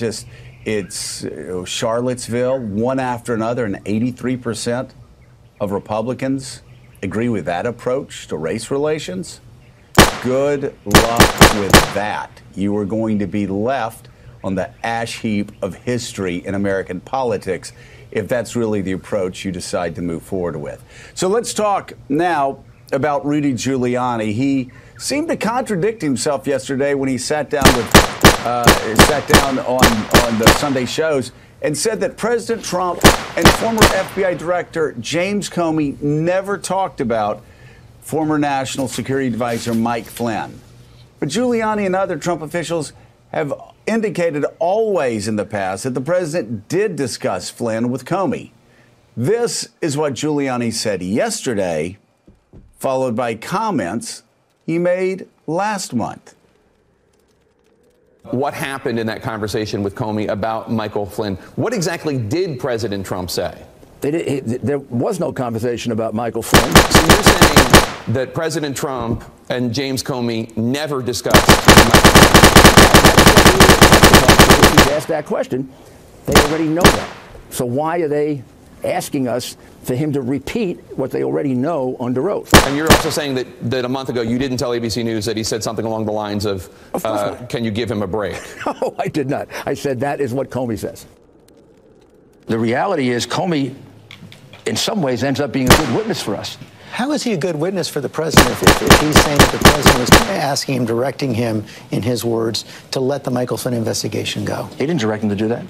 It's Charlottesville, one after another, and 83% of Republicans agree with that approach to race relations. Good luck with that. You are going to be left on the ash heap of history in American politics if that's really the approach you decide to move forward with. So let's talk now about Rudy Giuliani. He seemed to contradict himself yesterday when he sat down on the Sunday shows and said that President Trump and former FBI Director James Comey never talked about former National Security Advisor Mike Flynn. But Giuliani and other Trump officials have indicated always in the past that the president did discuss Flynn with Comey. This is what Giuliani said yesterday, followed by comments he made last month. What happened in that conversation with Comey about Michael Flynn? What exactly did President Trump say? There was no conversation about Michael Flynn. So you're saying that President Trump and James Comey never discussed Michael Flynn? If you ask that question, they already know that. So why are they asking us for him to repeat what they already know under oath? And you're also saying that a month ago you didn't tell ABC News that he said something along the lines of can you give him a break? No, I did not. I said that is what Comey says. The reality is Comey, in some ways, ends up being a good witness for us. How is he a good witness for the president if he's saying that the president was asking him, directing him, in his words, to let the Michael Flynn investigation go? He didn't direct him to do that.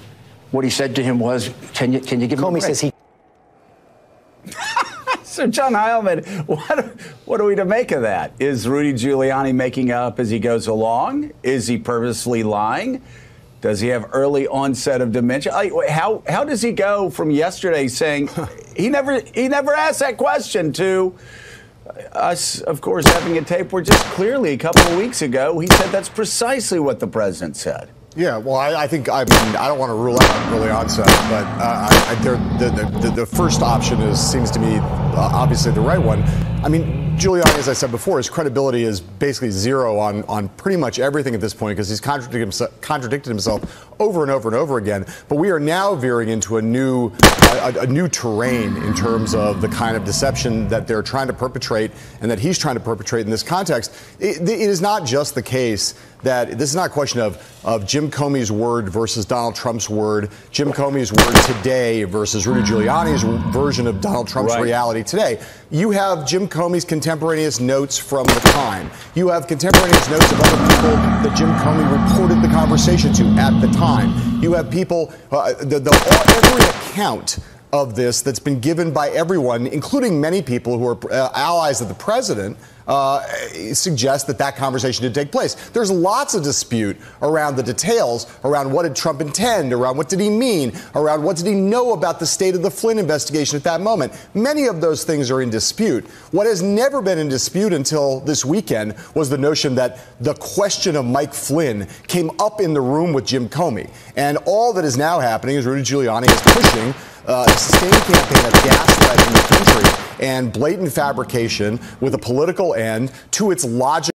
What he said to him was, can you give him a break? Comey says he... So, John Heilman, what are we to make of that? Is Rudy Giuliani making up as he goes along? Is he purposely lying? Does he have early onset of dementia? How does he go from yesterday saying he never asked that question to us, of course, having a tape where just clearly a couple of weeks ago he said that's precisely what the president said? Yeah, well, I don't want to rule out early onset, but the first option seems to me obviously the right one. I mean, Giuliani, as I said before, his credibility is basically zero on pretty much everything at this point because he's contradicted himself over and over and over again. But we are now veering into a new terrain in terms of the kind of deception that they're trying to perpetrate and that he's trying to perpetrate in this context. It is not just the case that this is not a question of Jim Comey's word versus Donald Trump's word, Jim Comey's word today versus Rudy Giuliani's version of Donald Trump's reality today. You have Jim Comey's contemporaneous notes from the time. You have contemporaneous notes of other people that Jim Comey reported the conversation to at the time. You have people, every account of this that's been given by everyone, including many people who are allies of the president, suggest that conversation did take place. There's lots of dispute around the details, around what did Trump intend, around what did he mean, around what did he know about the state of the Flynn investigation at that moment. Many of those things are in dispute. What has never been in dispute until this weekend was the notion that the question of Mike Flynn came up in the room with Jim Comey. And all that is now happening is Rudy Giuliani is pushing a sustained campaign of gaslighting the country and blatant fabrication with a political end to its logic.